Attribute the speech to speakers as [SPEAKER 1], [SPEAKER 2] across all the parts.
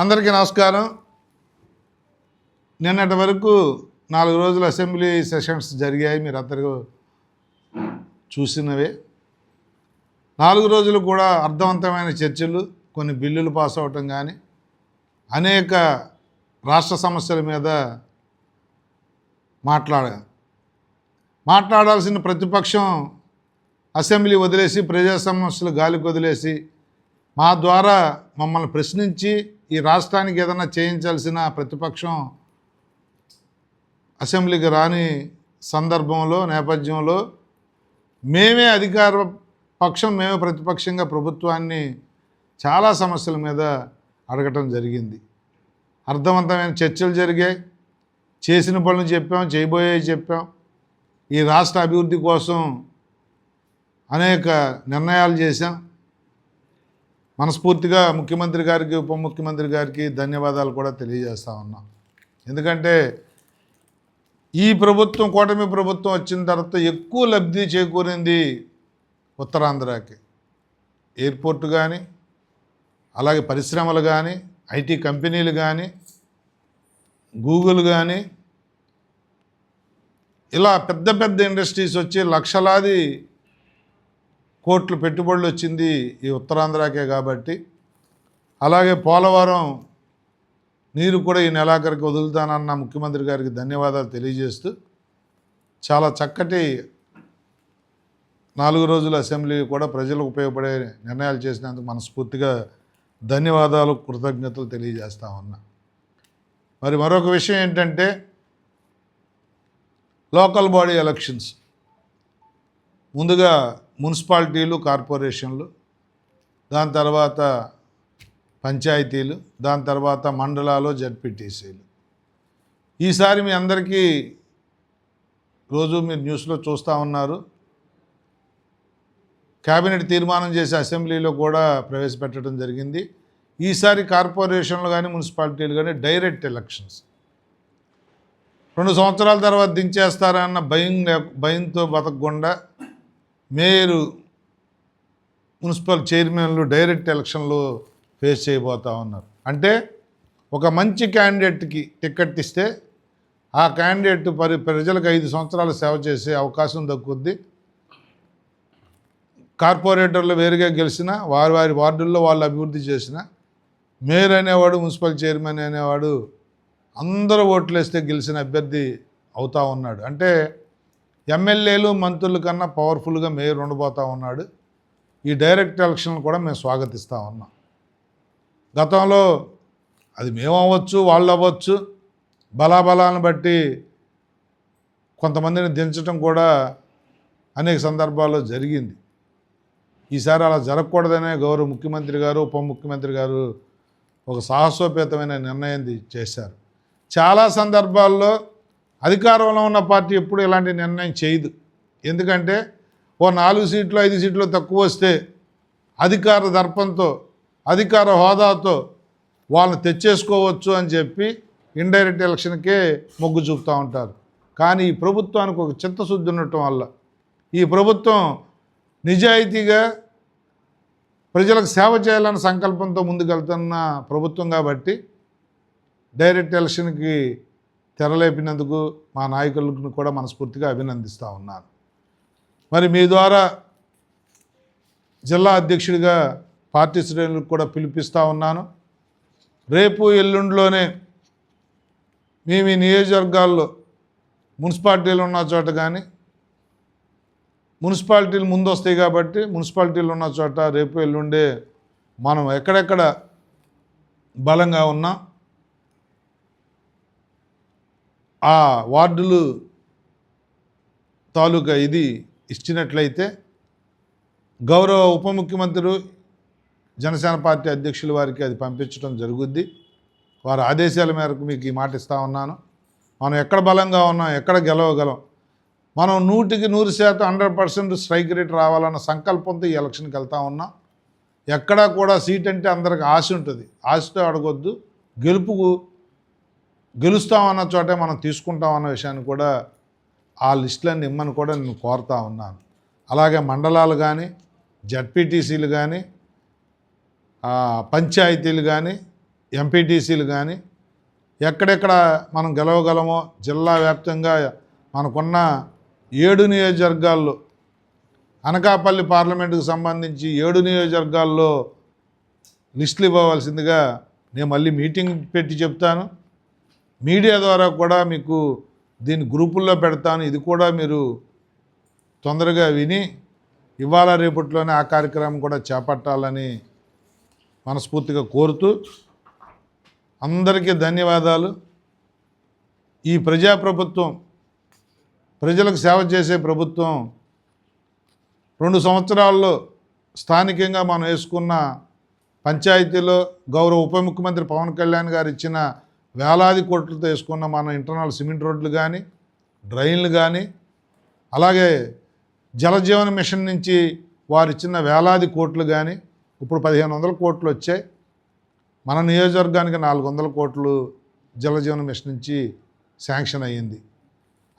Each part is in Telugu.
[SPEAKER 1] అందరికీ నమస్కారం. నిన్నటి వరకు 4 రోజులు అసెంబ్లీ సెషన్స్ జరిగాయి. మీరు అందరూ చూసినవే. 4 రోజులు కూడా అర్థవంతమైన చర్చలు, కొన్ని బిల్లులు పాస్ అవటం కానీ, అనేక రాష్ట్ర సమస్యల మీద మాట్లాడాల్సిన ప్రతిపక్షం అసెంబ్లీ వదిలేసి, ప్రజా సమస్యలు గాలికి వదిలేసి, మా ద్వారా మమ్మల్ని ప్రశ్నించి ఈ రాష్ట్రానికి ఏదైనా చేయించాల్సిన ప్రతిపక్షం అసెంబ్లీకి రాని సందర్భంలో, నేపథ్యంలో మేమే అధికార పక్షం, మేమే ప్రతిపక్షంగా ప్రభుత్వాన్ని చాలా సమస్యల మీద అడగటం జరిగింది. అర్థవంతమైన చర్చలు జరిగాయి. చేసిన పనులు చెప్పాం, చేయబోయేవి చెప్పాం. ఈ రాష్ట్ర అభివృద్ధి కోసం అనేక నిర్ణయాలు చేశాం. మనస్ఫూర్తిగా ముఖ్యమంత్రి గారికి, ఉప ముఖ్యమంత్రి గారికి ధన్యవాదాలు కూడా తెలియజేస్తూ ఉన్నాం. ఎందుకంటే ఈ ప్రభుత్వం, కూటమి ప్రభుత్వం వచ్చిన తర్వాత ఎక్కువ లబ్ధి చేకూరింది ఉత్తరాంధ్రకి. ఎయిర్పోర్ట్ కానీ, అలాగే పరిశ్రమలు కానీ, ఐటీ కంపెనీలు కానీ, గూగుల్ కానీ, ఇలా పెద్ద పెద్ద ఇండస్ట్రీస్ వచ్చి లక్షలాది కోట్లు పెట్టుబడులు వచ్చింది ఈ ఉత్తరాంధ్రకే. కాబట్టి అలాగే పోలవరం నీరు కూడా ఈ నెలాఖరికి వదులుతానన్న ముఖ్యమంత్రి గారికి ధన్యవాదాలు తెలియజేస్తూ, చాలా చక్కటి 4 రోజుల అసెంబ్లీ కూడా ప్రజలకు ఉపయోగపడే నిర్ణయాలు చేసినందుకు మనస్ఫూర్తిగా ధన్యవాదాలు, కృతజ్ఞతలు తెలియజేస్తా ఉన్నా. మరి మరొక విషయం ఏంటంటే, లోకల్ బాడీ ఎలక్షన్స్ ముందుగా మున్సిపాలిటీలు, కార్పొరేషన్లు, దాని తర్వాత పంచాయతీలు, దాని తర్వాత మండలాలు, జడ్పీటీసీలు. ఈసారి మీ అందరికీ రోజు మీరు న్యూస్లో చూస్తూ ఉన్నారు, కేబినెట్ తీర్మానం చేసి అసెంబ్లీలో కూడా ప్రవేశపెట్టడం జరిగింది. ఈసారి కార్పొరేషన్లు కానీ, మున్సిపాలిటీలు కానీ డైరెక్ట్ ఎలక్షన్స్. 2 సంవత్సరాల తర్వాత దించేస్తారన్న భయంతో బతకకుండా మేయరు, మున్సిపల్ చైర్మన్లు డైరెక్ట్ ఎలక్షన్లో ఫేస్ చేయబోతూ ఉన్నారు. అంటే ఒక మంచి క్యాండిడేట్కి టికెట్ ఇస్తే ఆ క్యాండిడేట్ ప్రజలకు 5 సంవత్సరాలు సేవ చేసే అవకాశం దక్కుద్ది. కార్పొరేటర్లు వేరుగా గెలిచిన, వారి వార్డుల్లో వాళ్ళు అభివృద్ధి చేసిన, మేయర్ అనేవాడు, మున్సిపల్ చైర్మన్ అనేవాడు అందరూ ఓట్లు వేస్తే గెలిచిన అభ్యర్థి అవుతూ ఉన్నాడు. అంటే ఎమ్మెల్యేలు, మంత్రుల కన్నా పవర్ఫుల్గా మేయర్ ఉండబోతూ ఉన్నాడు. ఈ డైరెక్ట్ ఎలక్షన్లు కూడా మేము స్వాగతిస్తూ ఉన్నాం. గతంలో అది మేము అవ్వచ్చు, వాళ్ళు అవ్వచ్చు, బలాబలాన్ని బట్టి కొంతమందిని దించడం కూడా అనేక సందర్భాల్లో జరిగింది. ఈసారి అలా జరగకూడదనే గౌరవ ముఖ్యమంత్రి గారు, ఉప ముఖ్యమంత్రి గారు ఒక సాహసోపేతమైన నిర్ణయం చేశారు. చాలా సందర్భాల్లో అధికారంలో ఉన్న పార్టీ ఎప్పుడు ఇలాంటి నిర్ణయం చేయదు. ఎందుకంటే ఓ 4 సీట్లు, 5 సీట్లు తక్కువ వస్తే అధికార దర్పంతో, అధికార హోదాతో వాళ్ళని తెచ్చేసుకోవచ్చు అని చెప్పి ఇండైరెక్ట్ ఎలక్షన్కే మొగ్గు చూపుతూ ఉంటారు. కానీ ఈ ప్రభుత్వానికి ఒక చిత్తశుద్ధి ఉండటం వల్ల, ఈ ప్రభుత్వం నిజాయితీగా ప్రజలకు సేవ చేయాలన్న సంకల్పంతో ముందుకెళ్తున్న ప్రభుత్వం కాబట్టి డైరెక్ట్ ఎలక్షన్కి తెరలేపినందుకు మా నాయకులను కూడా మనస్ఫూర్తిగా అభినందిస్తూ ఉన్నాను. మరి మీ ద్వారా జిల్లా అధ్యక్షుడిగా పార్టీ శ్రేణులకు కూడా పిలిపిస్తూ ఉన్నాను. రేపు ఎల్లుండిలోనే మీ నియోజకవర్గాల్లో మున్సిపాలిటీలు ఉన్న చోట కానీ, మున్సిపాలిటీలు ముందు వస్తాయి కాబట్టి మున్సిపాలిటీలు ఉన్న చోట రేపు ఎల్లుండే మనం ఎక్కడెక్కడ బలంగా ఉన్నాం, ఆ వార్డులు తాలూకా ఇది ఇచ్చినట్లయితే గౌరవ ఉప ముఖ్యమంత్రి, జనసేన పార్టీ అధ్యక్షుల వారికి అది పంపించడం జరుగుద్ది. వారి ఆదేశాల మేరకు మీకు ఈ మాట ఇస్తూ ఉన్నాను. మనం ఎక్కడ బలంగా ఉన్నాం, ఎక్కడ గెలవగలం, మనం 100% 100% స్ట్రైక్ రేట్ రావాలన్న సంకల్పంతో ఈ ఎలక్షన్కి వెళ్తూ ఉన్నాం. ఎక్కడా కూడా సీట్ అంటే అందరికి ఆశ ఉంటుంది, ఆశతో అడగొద్దు. గెలుస్తామన్న చోటే మనం తీసుకుంటామన్న విషయాన్ని కూడా ఆ లిస్టులన్నీ ఇమ్మని కూడా నేను కోరుతా ఉన్నాను. అలాగే మండలాలు కానీ, జడ్పీటీసీలు కానీ, పంచాయతీలు కానీ, ఎంపీటీసీలు కానీ ఎక్కడెక్కడ మనం గెలవగలమో జిల్లా వ్యాప్తంగా మనకున్న 7 నియోజకవర్గాల్లో అనకాపల్లి పార్లమెంటుకు సంబంధించి 7 నియోజకవర్గాల్లో లిస్టులు ఇవ్వవలసిందిగా నేను మళ్ళీ మీటింగ్ పెట్టి చెప్తాను. మీడియా ద్వారా కూడా మీకు దీన్ని గ్రూపుల్లో పెడతాను. ఇది కూడా మీరు తొందరగా విని ఇవాళ రేపట్లోనే ఆ కార్యక్రమం కూడా చేపట్టాలని మనస్ఫూర్తిగా కోరుతూ అందరికీ ధన్యవాదాలు. ఈ ప్రజాప్రభుత్వం, ప్రజలకు సేవ చేసే ప్రభుత్వం 2 సంవత్సరాల్లో స్థానికంగా మనం వేసుకున్న పంచాయతీలో గౌరవ ఉప ముఖ్యమంత్రి పవన్ కళ్యాణ్ గారు ఇచ్చిన వేలాది కోట్లతో వేసుకున్న మన ఇంటర్నల్ సిమెంట్ రోడ్లు కానీ, డ్రైన్లు కానీ, అలాగే జలజీవన మిషన్ నుంచి వారు ఇచ్చిన వేలాది కోట్లు కానీ, ఇప్పుడు 1500 కోట్లు వచ్చాయి. మన నియోజకవర్గానికి 400 కోట్లు జలజీవన మిషన్ నుంచి శాంక్షన్ అయ్యింది.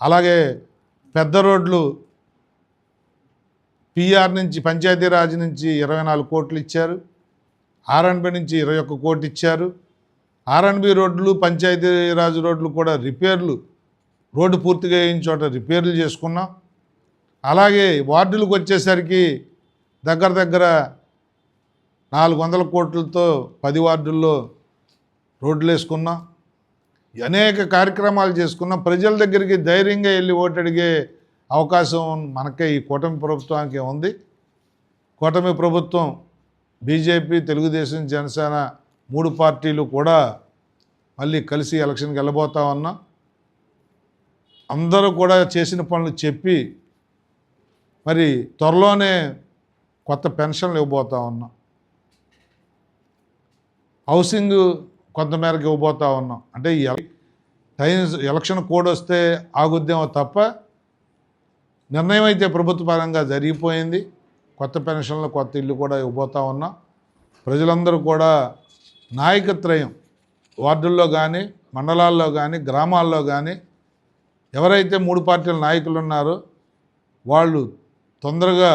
[SPEAKER 1] అలాగే పెద్ద రోడ్లు పిఆర్ నుంచి, పంచాయతీరాజ్ నుంచి 24 కోట్లు ఇచ్చారు. ఆర్ఎన్బి నుంచి 21 కోట్లు ఇచ్చారు. ఆర్ఎన్బి రోడ్లు, పంచాయతీరాజ్ రోడ్లు కూడా రిపేర్లు, రోడ్డు పూర్తిగా అయిన చోట రిపేర్లు చేసుకున్నాం. అలాగే వార్డులకు వచ్చేసరికి దగ్గర 400 కోట్లతో 10 వార్డుల్లో రోడ్లు వేసుకున్నాం. అనేక కార్యక్రమాలు చేసుకున్నాం. ప్రజల దగ్గరికి ధైర్యంగా వెళ్ళి ఓటు అడిగే అవకాశం మనకే ఈ కూటమి ప్రభుత్వానికి ఉంది. కూటమి ప్రభుత్వం బీజేపీ, తెలుగుదేశం, జనసేన 3 పార్టీలు కూడా మళ్ళీ కలిసి ఎలక్షన్కి వెళ్ళబోతా ఉన్నాం. అందరూ కూడా చేసిన పనులు చెప్పి మరి త్వరలోనే కొత్త పెన్షన్లు ఇవ్వబోతా ఉన్నాం. హౌసింగ్ కొంతమేరకు ఇవ్వబోతా ఉన్నాం. అంటే ఈ ఎలక్షన్ కోడ్ వస్తే ఆగుద్దేమో తప్ప నిర్ణయం అయితే ప్రభుత్వ పరంగా జరిగిపోయింది. కొత్త పెన్షన్లు, కొత్త ఇల్లు కూడా ఇవ్వబోతా ఉన్నాం. ప్రజలందరూ కూడా నాయకత్రయం వార్డుల్లో కానీ, మండలాల్లో కానీ, గ్రామాల్లో కానీ ఎవరైతే 3 పార్టీల నాయకులు ఉన్నారో వాళ్ళు తొందరగా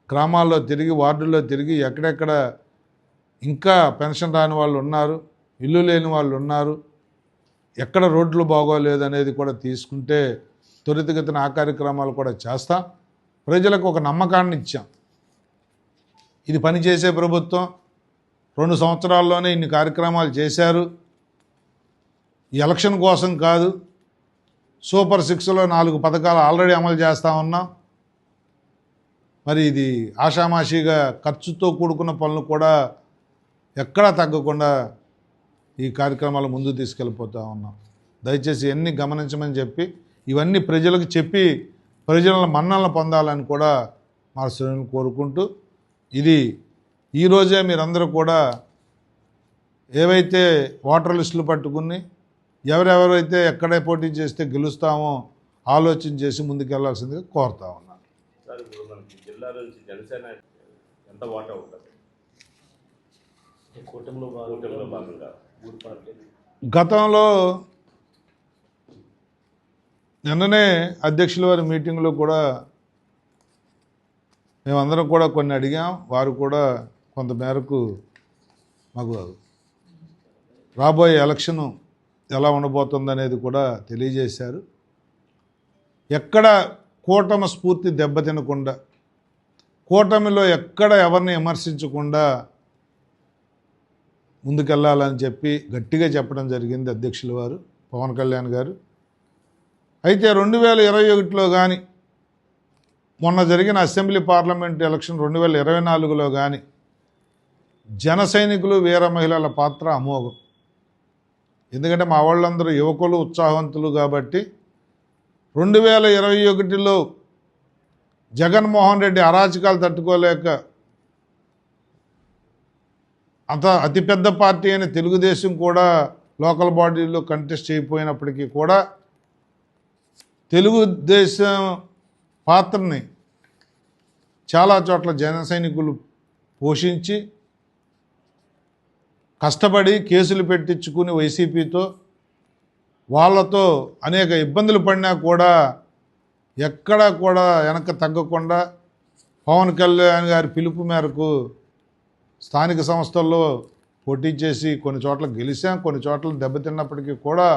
[SPEAKER 1] గ్రామాల్లో తిరిగి, వార్డుల్లో తిరిగి ఎక్కడెక్కడ ఇంకా పెన్షన్ రాని వాళ్ళు ఉన్నారు, ఇల్లు లేని వాళ్ళు ఉన్నారు, ఎక్కడ రోడ్లు బాగోలేదు అనేది కూడా తీసుకుంటే త్వరితగతిన ఆ కార్యక్రమాలు కూడా చేస్తాం. ప్రజలకు ఒక నమ్మకాన్ని ఇచ్చాం. ఇది పనిచేసే ప్రభుత్వం, 2 సంవత్సరాల్లోనే ఇన్ని కార్యక్రమాలు చేశారు. ఈ ఎలక్షన్ కోసం కాదు, సూపర్ 6లో 4 పథకాలు ఆల్రెడీ అమలు చేస్తూ ఉన్నాం. మరి ఇది ఆషామాషిగా ఖర్చుతో కూడుకున్న పనులు కూడా ఎక్కడా తగ్గకుండా ఈ కార్యక్రమాలు ముందుకు తీసుకెళ్ళిపోతూ ఉన్నాం. దయచేసి ఇవన్నీ గమనించమని చెప్పి, ఇవన్నీ ప్రజలకు చెప్పి ప్రజల మన్నలను పొందాలని కూడా మా శ్రేణులు కోరుకుంటూ, ఇది ఈరోజే మీరందరూ కూడా ఏవైతే ఓటర్ లిస్టులు పట్టుకుని ఎవరెవరైతే ఎక్కడే పోటీ చేస్తే గెలుస్తామో ఆలోచన చేసి ముందుకెళ్లాల్సిందిగా కోరుతా ఉన్నాను.
[SPEAKER 2] సార్, ఇప్పుడు మనకి జిల్లా నుంచి జనసేన ఎంత వాటా ఉంటుంది? కూటమిలో భాగంగా 3 పార్టీలు
[SPEAKER 1] గతంలో నిన్ననే అధ్యక్షుల వారి మీటింగ్లో కూడా మేమందరం కూడా కొన్ని అడిగాం. వారు కూడా కొంత మేరకు మాకు రాబోయే ఎలక్షను ఎలా ఉండబోతుందనేది కూడా తెలియజేశారు. ఎక్కడ కూటమి స్ఫూర్తి దెబ్బతినకుండా, కూటమిలో ఎక్కడ ఎవరిని విమర్శించకుండా ముందుకెళ్ళాలని చెప్పి గట్టిగా చెప్పడం జరిగింది అధ్యక్షుల వారు పవన్ కళ్యాణ్ గారు. అయితే 2021లో కానీ, మొన్న జరిగిన అసెంబ్లీ పార్లమెంట్ ఎలక్షన్ 2024లో కానీ జన సైనికులు, వీర మహిళల పాత్ర అమోఘం. ఎందుకంటే మా వాళ్ళందరూ యువకులు, ఉత్సాహవంతులు కాబట్టి 2021లో జగన్మోహన్ రెడ్డి అరాచకాలు తట్టుకోలేక అతిపెద్ద పార్టీ అయిన తెలుగుదేశం కూడా లోకల్ బాడీలో కంటెస్ట్ చేయకపోయినప్పటికీ కూడా తెలుగుదేశం పాత్రని చాలా చోట్ల జన సైనికులు పోషించి కష్టపడి కేసులు పెట్టించుకుని వైసీపీతో వాళ్ళతో అనేక ఇబ్బందులు పడినా కూడా ఎక్కడా కూడా వెనక తగ్గకుండా పవన్ కళ్యాణ్ గారి పిలుపు మేరకు స్థానిక సంస్థల్లో పోటీ చేసి కొన్ని చోట్ల గెలిచాం, కొన్ని చోట్ల దెబ్బతిన్నప్పటికీ కూడా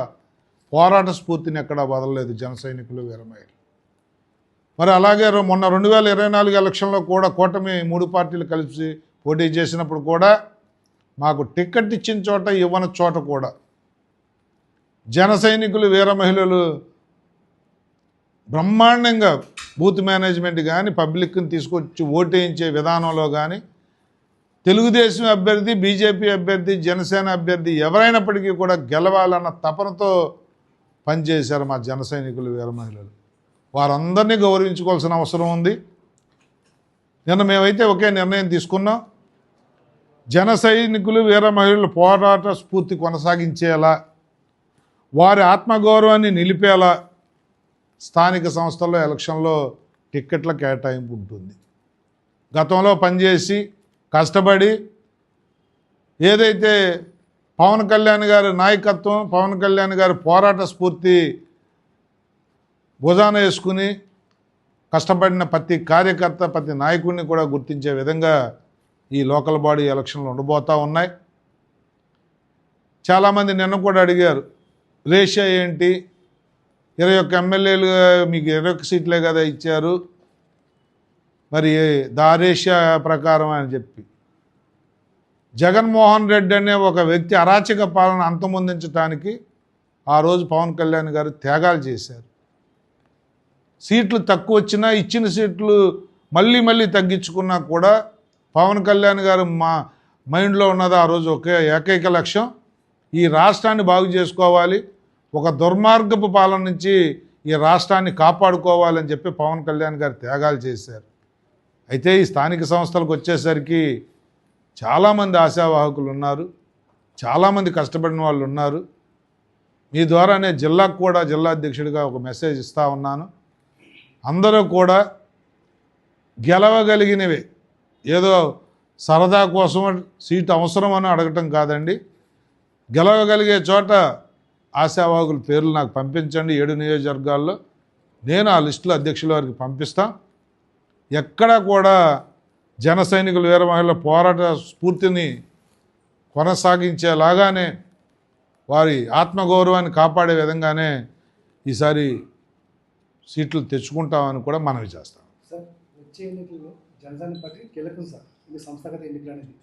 [SPEAKER 1] పోరాట స్ఫూర్తిని ఎక్కడా వదలలేదు జన సైనికులు వీరమహిళలు. మరి అలాగే మొన్న 2024 ఎలక్షన్లో కూడా కూటమి 3 పార్టీలు కలిసి పోటీ చేసినప్పుడు కూడా మాకు టికెట్ ఇచ్చిన చోట ఇవ్వని చోట కూడా జన సైనికులు వీరమహిళలు బ్రహ్మాండంగా బూత్ మేనేజ్మెంట్ కానీ పబ్లిక్ని తీసుకొచ్చి ఓటేయించే విధానంలో కానీ తెలుగుదేశం అభ్యర్థి, బీజేపీ అభ్యర్థి, జనసేన అభ్యర్థి ఎవరైనప్పటికీ కూడా గెలవాలన్న తపనతో పనిచేశారు మా జన సైనికులు వీరమహిళలు. వారందరినీ గౌరవించుకోవాల్సిన అవసరం ఉంది. నిన్న మేమైతే ఒకే నిర్ణయం తీసుకున్నాం, జన సైనికులు వీరమహిళల పోరాట స్ఫూర్తి కొనసాగించేలా, వారి ఆత్మగౌరవాన్ని నిలిపేలా స్థానిక సంస్థల్లో ఎలక్షన్లో టిక్కెట్ల కేటాయింపు ఉంటుంది. గతంలో పనిచేసి కష్టపడి ఏదైతే పవన్ కళ్యాణ్ గారి నాయకత్వం, పవన్ కళ్యాణ్ గారి పోరాట స్ఫూర్తి భుజాన వేసుకుని కష్టపడిన ప్రతి కార్యకర్త, ప్రతి నాయకుడిని కూడా గుర్తించే విధంగా ఈ లోకల్ బాడీ ఎలక్షన్లు ఉండబోతూ ఉన్నాయి. చాలామంది నిన్న కూడా అడిగారు, రేషియో ఏంటి, 21 ఎమ్మెల్యేలు మీకు 21 సీట్లే కదా ఇచ్చారు, మరి రేషియో ప్రకారం అని చెప్పి. జగన్మోహన్ రెడ్డి అనే ఒక వ్యక్తి అరాచక పాలన అంతమొందించడానికి ఆ రోజు పవన్ కళ్యాణ్ గారు త్యాగాలు చేశారు. సీట్లు తక్కువ వచ్చినా, ఇచ్చిన సీట్లు మళ్ళీ తగ్గించుకున్నా కూడా పవన్ కళ్యాణ్ గారు మా మైండ్లో ఉన్నది ఆ రోజు ఏకైక లక్ష్యం, ఈ రాష్ట్రాన్ని బాగు చేసుకోవాలి, ఒక దుర్మార్గపు పాలన నుంచి ఈ రాష్ట్రాన్ని కాపాడుకోవాలని చెప్పి పవన్ కళ్యాణ్ గారు త్యాగాలు చేశారు. అయితే ఈ స్థానిక సంస్థలకు వచ్చేసరికి చాలామంది ఆశావాహకులు ఉన్నారు, చాలామంది కష్టపడిన వాళ్ళు ఉన్నారు. మీ ద్వారానే జిల్లాకు కూడా జిల్లా అధ్యక్షుడిగా ఒక మెసేజ్ ఇస్తూ ఉన్నాను. అందరూ కూడా గెలవగలిగినవే, ఏదో సరదా కోసం సీటు అవసరం అని అడగటం కాదండి. గెలవగలిగే చోట ఆశావాహకుల పేర్లు నాకు పంపించండి. 7 నియోజకవర్గాల్లో నేను ఆ లిస్టులో అధ్యక్షుల వారికి పంపిస్తాను. ఎక్కడా కూడా జన సైనికుల వీరమహిళల పోరాట స్ఫూర్తిని కొనసాగించేలాగానే, వారి ఆత్మగౌరవాన్ని కాపాడే విధంగానే ఈసారి సీట్లు తెచ్చుకుంటామని కూడా మనవి చేస్తాం.
[SPEAKER 3] సార్, వచ్చే ఎన్నికల్లో జనసేన పార్టీ కీలకం సార్, ఇది సంస్థాగత ఎన్నికలు అనేది.